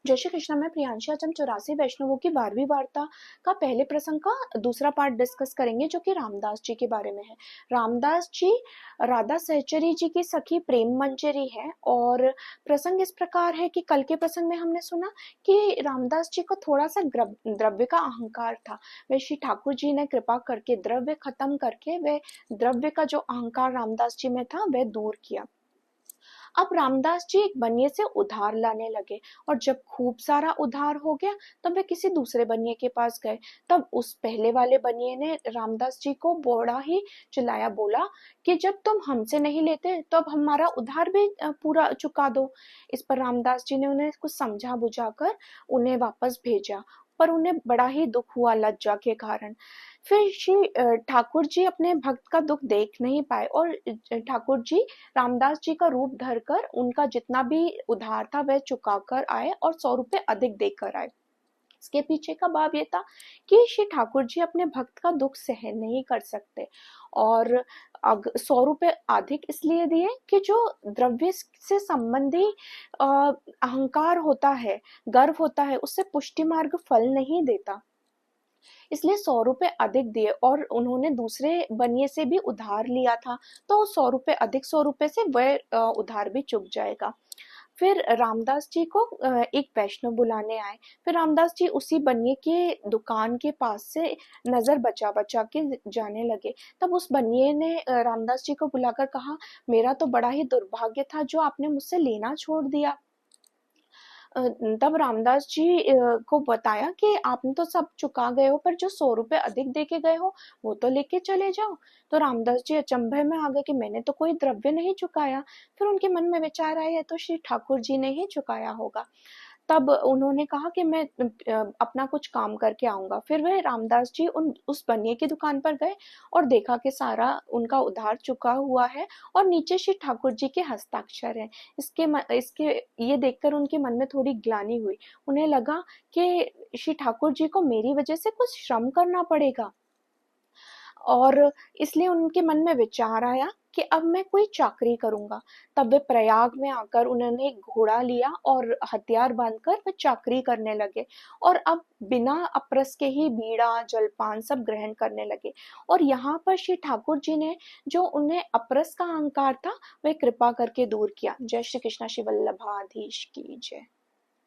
जय श्री कृष्ण। मैं प्रियांशी। आज हम 84 वैष्णवों की 12वीं वार्ता का पहले प्रसंग का दूसरा पार्ट डिस्कस करेंगे, जो कि रामदास जी के बारे में है। रामदास जी राधा सहचरी जी की सखी प्रेम मंजरी है और प्रसंग इस प्रकार है कि कल के प्रसंग में हमने सुना कि रामदास जी को थोड़ा सा द्रव्य का अहंकार था। वे श्री ठाकुर जी ने कृपा करके द्रव्य खत्म करके वे द्रव्य का जो अहंकार रामदास जी में था वह दूर किया। अब रामदास जी एक बनिए से उधार लाने लगे और जब खूब सारा उधार हो गया तब वे किसी दूसरे बनिए के पास गए। तब उस पहले वाले बनिए ने रामदास जी को बड़ा ही चिल्लाया, बोला कि जब तुम हमसे नहीं लेते तो अब हमारा उधार भी पूरा चुका दो। इस पर रामदास जी ने उन्हें कुछ समझा बुझाकर उन्हें वापस भेजा, पर उन्हें बड़ा ही दुख हुआ लज्जा के कारण। फिर श्री ठाकुर जी अपने भक्त का दुख देख नहीं पाए और ठाकुर जी रामदास जी का रूप धरकर उनका जितना भी उधार था वह चुका कर आए और 100 रुपए अधिक देकर आए। इसके पीछे का भाव ये था कि श्री ठाकुर जी अपने भक्त का दुख सहन नहीं कर सकते और 100 रुपए अधिक इसलिए दिए कि जो द्रव्य से संबंधी अहंकार होता है, गर्व होता है, उससे पुष्टि मार्ग फल नहीं देता, इसलिए 100 रुपए अधिक दिए। और उन्होंने दूसरे बनिए से भी उधार लिया था, तो 100 रुपए अधिक 100 रुपए से वह उधार भी चुक जाएगा। फिर रामदास जी को एक वैष्णव बुलाने आए। फिर रामदास जी उसी बनिए के दुकान के पास से नजर बचा बचा के जाने लगे। तब उस बनिए ने रामदास जी को बुलाकर कहा, मेरा तो बड़ा ही दुर्भाग्य था जो आपने मुझसे लेना छोड़ दिया। तब रामदास जी को बताया कि आपने तो सब चुका गए हो, पर जो 100 रुपए अधिक दे के गए हो वो तो लेके चले जाओ। तो रामदास जी अचंभे में आ गए कि मैंने तो कोई द्रव्य नहीं चुकाया। फिर उनके मन में विचार आया, तो श्री ठाकुर जी ने ही चुकाया होगा। तब उन्होंने कहा कि मैं अपना कुछ काम करके आऊंगा। फिर वह रामदास जी उस बनिए की दुकान पर गए और देखा कि सारा उनका उधार चुका हुआ है और नीचे श्री ठाकुर जी के हस्ताक्षर हैं। इसके ये देखकर उनके मन में थोड़ी ग्लानि हुई। उन्हें लगा कि श्री ठाकुर जी को मेरी वजह से कुछ श्रम करना पड़ेगा और इसलिए उनके मन में विचार आया कि अब मैं कोई चाकरी करूंगा। तब वे प्रयाग में आकर उन्होंने एक घोड़ा लिया और हथियार बांधकर वे चाकरी करने लगे और अब बिना अप्रस के ही बीड़ा जलपान सब ग्रहण करने लगे। और यहाँ पर श्री ठाकुर जी ने जो उन्हें अप्रस का अहंकार था वह कृपा करके दूर किया। जय श्री कृष्ण। श्री वल्लभाधीश की जय।